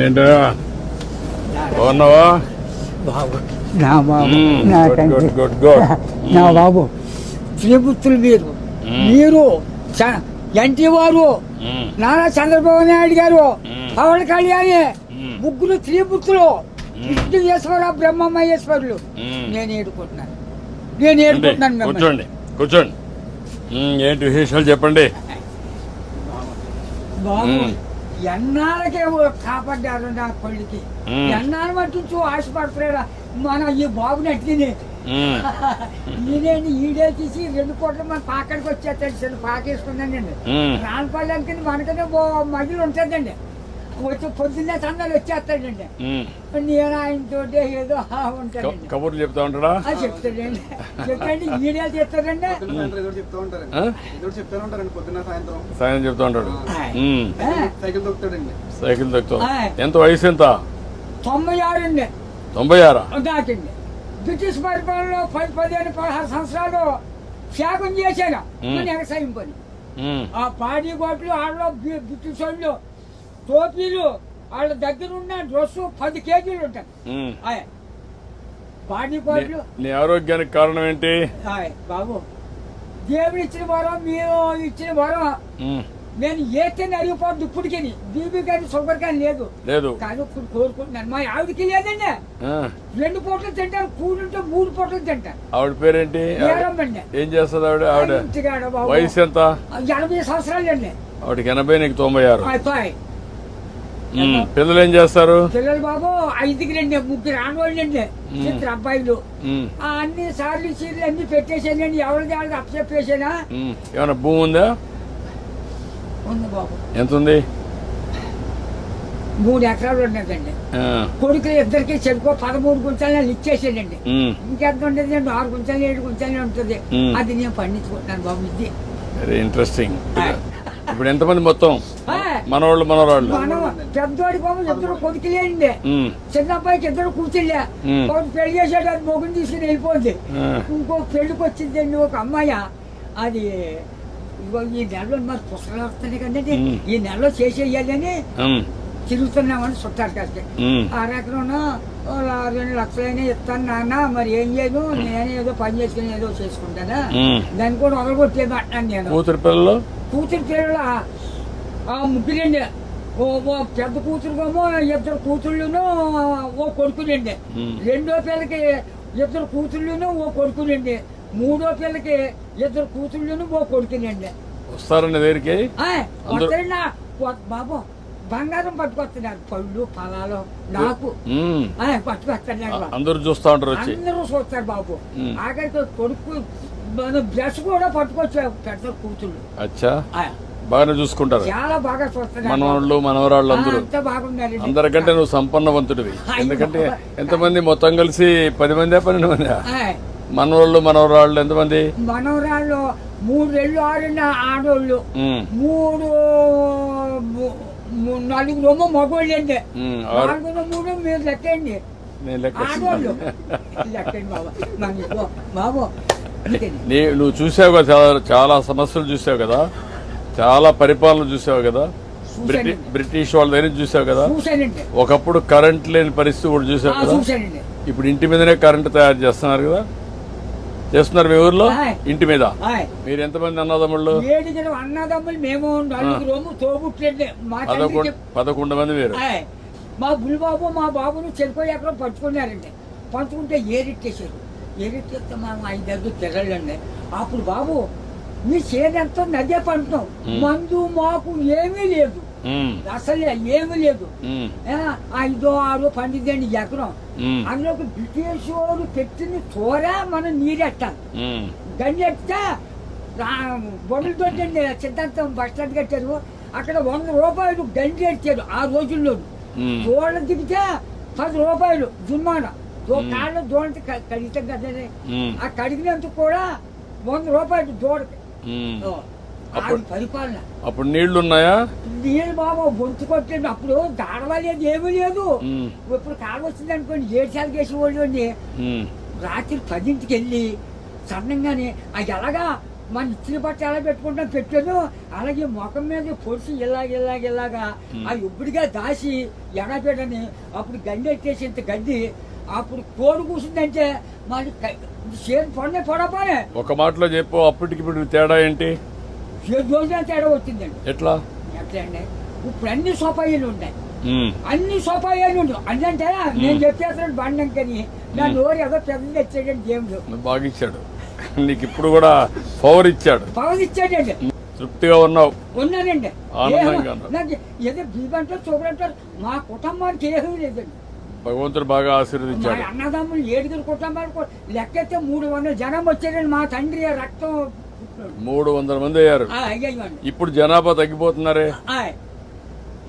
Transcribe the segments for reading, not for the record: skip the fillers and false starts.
ఏంటో బాగున్నావా బాబు నా బాబు నా తండ్రి గుడ్ గుడ్ నా బాబు శ్రీపుత్రులు మీరు ఎన్టీ వారు నారా చంద్రబాబు నాయుడు గారు పవన్ కళ్యాణ్ ముగ్గురు శ్రీపుత్రులు విష్ణుయేశ్వర బ్రహ్మ మహేశ్వరులు నేను ఏడుకుంటున్నాను కూర్చోండి కూర్చోండి ఏంటి విశేషాలు చెప్పండి బాబు ఎన్నాళ్ళకే కాపాడ్డారు నా కొడుకి ఎన్నాళ్ళు మట్టించు ఆశపడుతున్నాడా మన ఈ బాబుని అట్టిని నేనేంటి ఈడే తీసి 2 కోట్ల మన పాకడికి వచ్చేస్తాడు పాకేసుకున్నానండి రాన్పాలెంకి మనకనే మగిలి ఉంటుందండి వచ్చి పొద్దున్నే సందాలు వచ్చేస్తాడండి నేను ఆయనతో ఏదో ఉంటాడండి కబుర్లు చెప్తా ఉంటాడా చెప్తాడండి చెప్పండి ఈడే చెప్తాడండి సాయం చెప్తా ఉంటాడు సైకిల్ తొక్కుతా ఎంత వయసు ఎంత 96 అండి 96 దాకండి బ్రిటిష్ పరిపాలనలో 15-16 సంవత్సరాలు త్యాగం చేశాను వ్యవసాయం పని ఆ పాడి గోట్లు ఆడలో బ్రిటిష్ వాళ్ళు టోపీలు వాళ్ళ దగ్గర ఉన్న డ్రెస్సు 10 కేజీలు ఉంటాయి పాడి గోట్లు. నీ ఆరోగ్యానికి కారణం ఏంటి బాబు దేవుడు ఇచ్చిన వరం మీరు ఇచ్చిన వరం నేను ఏతేనే అరిగిపోద్దు ఇప్పటికి బీబీ కానీ షుగర్ కానీ లేదు కానీ ఇప్పుడు కోరుకుంటున్నాను మా ఆవిడకి లేదండి 2 పూటలు తింటారు కూడుంటే 3 పూటలు తింటారు. ఆవిడ పేరేంటి ఏం చేస్తుంది ఆవిడ వయసు ఎంత 80 సంవత్సరాలు అండి ఆవిడకి 80 నీకు 96. పిల్లలు ఏం చేస్తారు పిల్లలు బాబు 5కి 3 ఆడవాళ్ళండి 2 అబ్బాయిలు అన్ని సార్లు చీరలు అన్ని పెట్టేసానండి ఎవరిది వాళ్ళకి అప్పచెప్పేసానా. ఏమైనా భూమి ఉందా ఉంది బాబు ఎంత ఉంది 3 ఎకరాలు ఉన్నదండి కొడుకులు ఇద్దరికి చెరుకో 13 గుంటలు ఇచ్చేసానండి ఇంకెంత ఉండేది 6 గుంటలు 7 గుంటలు ఉంటుంది అది నేను పండించుకుంటున్నాను బాబు. ఇది వెరీ ఇంట్రెస్టింగ్. ఇప్పుడు ఎంతమంది మొత్తం మనవాళ్ళు మనవరాళ్ళు పెద్దోడి బాబు 2 కొడుకులేండి చిన్న అబ్బాయికి 2 కూతుళ్ళే ఒకటి పెళ్లి చేసాడు అది మొగుని తీసుకుని వెళ్ళిపోయింది ఇంకో పెళ్లికి వచ్చిందండి ఒక అమ్మాయి అది ఈ నెలలో మరి పుస్తకాలు వస్తున్నాయి కదండి ఈ నెలలో చేసేయాలని తిరుగుతున్నామని చుట్టారు కాస్త 6 ఎకరం 2 లక్షలైనా ఇస్తాను నాన్న మరి ఏం చేయదు నేను ఏదో పని చేసుకుని ఏదో చేసుకుంటానా దాన్ని కూడా వదలగొట్టేది అంటాను నేను. కూతురు పిల్లలు ముగ్గురండి ఓ పెద్ద కూతురుకేమో 2 కూతుళ్ళును ఓ కొడుకులండి. 2వ పిల్లకి 2 కూతుళ్ళును ఓ కొడుకులండి. 3వ పిల్లకి 2 కూతుళ్ళును ఓ కొడుకులండి. వస్తారండి దగ్గరికి బాబు బంగారం పట్టుకొస్తున్నారు పళ్ళు ఫలాలు నాకు పట్టుకొస్తున్నారు. అందరూ చూస్తా ఉంటారు అందరూ చూస్తారు బాబు. ఆఖరికి కొడుకు బ్రష్ కూడా పట్టుకొచ్చారు పెద్ద కూతుళ్ళు. బాగానే చూసుకుంటారు చాలా బాగా చూస్తున్నారు మనవాళ్ళు మనవరాళ్ళు అందరూ బాగున్నారు. అందరికంటే నువ్వు సంపన్నవంతుడివి. ఎందుకంటే ఎంతమంది మొత్తం కలిసి 10 మంది 12 మంది మనవాళ్ళు మనవరాళ్ళు ఎంతమంది? మనవరాళ్ళు 3 రెళ్ళు 6 ఆడోళ్ళు 4 మగోళ్ళు అండి 4 మీరు లెక్కండి ఆడోళ్ళు లెక్కండి బాబు. నువ్వు చూసావు కదా చాలా సమస్యలు చూసావు కదా చాలా పరిపాలన చూసావు కదా బ్రిటిష్ వాళ్ళ దగ్గర చూసావు కదా. ఒకప్పుడు కరెంట్ లేని పరిస్థితి కూడా చూసావు కదా. ఇప్పుడు ఇంటి మీదనే కరెంట్ తయారు చేస్తున్నారు కదా చేస్తున్నారు మీ ఊర్లో ఇంటి మీద. మీరు ఎంతమంది అన్నదమ్ముళ్ళు? 7 అన్నదమ్ములు మేము 4 తోబుట్లండి 11 మంది మీరు. మా బుల్బాబు మా బాబును చెరుకు ఎకరం పంచుకున్నారండి. పంచుకుంటే ఏరిట్టేసారు. ఏరిట్టేస్తే మా 5 తిరగండి. అప్పుడు బాబు మీ చేనంతా నదే పంటున్నాం మందు మాకు ఏమీ లేదు అసలు ఏమీ లేదు. 5-6 పండిద్దండి ఎకరం. అందులోకి బ్రిటిష్ వాడు పెట్టిన చోర మనం నీరెట్టాలి. గండి ఎట్టితే బొమ్మలతో సిద్ధాంతం బస్ స్టాండ్ కట్టారు. అక్కడ 100 రూపాయలు గండి ఎట్టారు ఆ రోజుల్లో. దోళ్ళ దిగితే 10 రూపాయలు జుర్మానా. కాళ్ళ దోళ్ళకి కడిగితే కదా ఆ కడిగినందుకు కూడా 100 రూపాయలు దోడకి పరిపాలన. అప్పుడు నీళ్లు ఉన్నాయా? నీళ్ళు బాబు బొంతు కొట్టండి. అప్పుడు దాడవలేదు ఏమీ లేదు. ఇప్పుడు కాలం వచ్చింది అనుకోండి 7 సార్లు వేసేవాళ్ళు అండి. రాత్రి 10ంటికి వెళ్ళి సన్నంగానే అది ఎలాగా మన ఇచ్చిన బట్ట ఎలా పెట్టుకుంటాం పెట్టాను, అలాగే ముఖం మీద పొడిచి ఇలాగా ఆ ఇప్పుడుగా దాసి ఎడపెట్టని అప్పుడు గండి ఎట్టేసి ఇంత గడ్డి అప్పుడు కోడి కూర్చుందంటే మరి చేతి పడపోనే. ఒక మాటలో చెప్పు, అప్పటికి ఇప్పుడు తేడా ఏంటి? 7 రోజుల తేడా వచ్చిందండి. ఎట్లా అండి ఇప్పుడు అన్ని సోపాయిలు ఉంటాయి, అన్ని సోపాయాలు ఉండవు. అంటే నేను చెప్పేస్తాను బండంకని నా నోరు ఏదో పెద్ద తెచ్చాడండి దేవుడు. బాగా ఇచ్చాడు నీకు, ఇప్పుడు కూడా పవర్ ఇచ్చాడు. ఇచ్చాడండి. తృప్తిగా ఉన్నానండి. ఆనందంగా నాకు ఏదో బీబంటారు చూపడంటారు, మా కుటుంబానికి ఏమీ లేదండి. భగవంతుడు బాగా ఆశీర్వదించాడు. మా అన్నదమ్ములు 7 కుటుంబాలు లెక్కైతే 300 జనం వచ్చారండి. మా తండ్రి రక్తం 300 మంది అయ్యారు. ఇప్పుడు జనాభా తగ్గిపోతున్నారే.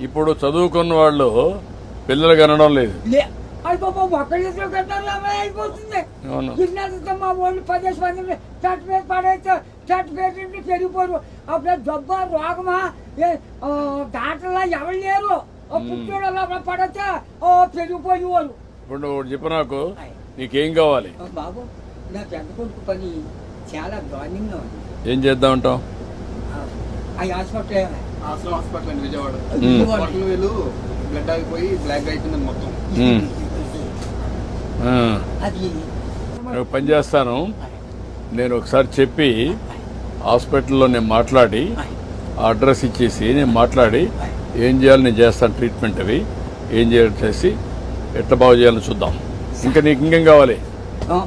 ఇప్పుడు చదువుకున్న వాళ్ళు పిల్లలు కనడం లేదు. అయిపోతుంది. మా వాళ్ళు 10 మంది చట్ మీద పడైతే చట్ పేరు పెరిగిపోరు. అప్పుడు జబ్బ రోగమా దాంట్లో ఎవరు లేరు. పుట్టోడు పడితే పెరిగిపోయి వాళ్ళు. ఇప్పుడు చెప్పు నాకు, నీకేం కావాలి? బాబు నా పెద్ద కొడుకు పని చాలా దారుణంగా ఉంది. ఏం చేద్దామంటావు? హాస్పిటల్ అండి విజయవాడ. వీళ్ళు బ్లడ్ ఆగిపోయి బ్లాక్ అయిపోయింది మొత్తం. అది పని చేస్తాను నేను, ఒకసారి చెప్పి హాస్పిటల్లో నేను మాట్లాడి అడ్రస్ ఇచ్చేసి నేను మాట్లాడి ఏం చేయాలి నేను చేస్తాను. ట్రీట్మెంట్ అవి ఏం చేయాలి చేసి ఎట్లా బాగు చేయాలని చూద్దాం. ఇంకా నీకు ఇంకేం కావాలి?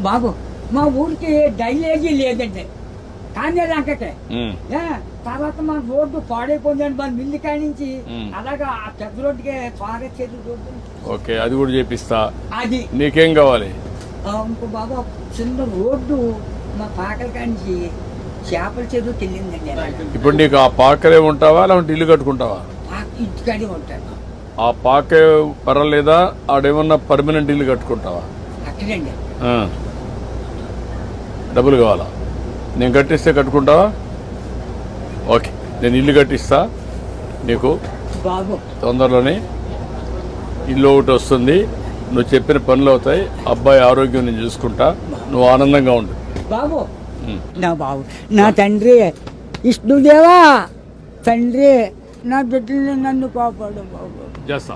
బాబు మా ఊరికి డైలేజీ లేదండి, కానీ లంకకే. తర్వాత మన రోడ్డు పాడైపోయిందండి, మన మిల్లి కాడి నుంచి అలాగా ఆ పెద్ద రోడ్డుకి త్వరగా చేతి రోడ్డు. ఓకే, అది కూడా చేపిస్తా. అది నీకేం కావాలి? ఇంకో బాబు చిన్న రోడ్డు మా పాకల కాడి నుంచి చేపల చెరువుకి వెళ్ళిందండి. ఇప్పుడు నీకు ఆ పాకలే ఉంటావా లేకుంటే ఇల్లు కట్టుకుంటావా? ఇంటికాడే ఉంటాను. ఆ పాకే పర్వాలేదా? ఆడేమన్నా పర్మనెంట్ ఇల్లు కట్టుకుంటావా? అక్కడండి. డబ్బులు కావాలా? నేను కట్టిస్తే కట్టుకుంటావా? ఓకే, నేను ఇల్లు కట్టిస్తా నీకు. బాబు తొందరలోనే ఇల్లు ఒకటి వస్తుంది, నువ్వు చెప్పిన పనులు అవుతాయి, అబ్బాయి ఆరోగ్యం నేను చూసుకుంటా, నువ్వు ఆనందంగా ఉండు. బాబు నా బాబు నా తండ్రి విష్ణుదేవా, తండ్రి నా బిడ్డల్ని నన్ను కాపాడు బాబు. చేస్తా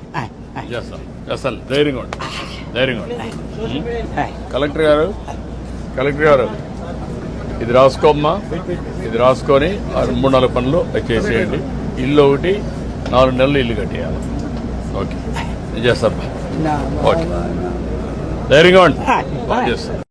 చేస్తా చేస్తాను. ధైర్యంగా ఉండు, ధైర్యంగా ఉండు. కలెక్టర్ గారు ఇది రాసుకోమ్మా, ఇది రాసుకొని 3-4 పనులు చేసేయండి. ఇల్లు ఒకటి 4 నెలలు ఇల్లు కట్టేయాలి. ఓకే, నేను చేస్తాను. ఓకే, ధైర్యంగా ఉండి చేస్తాను.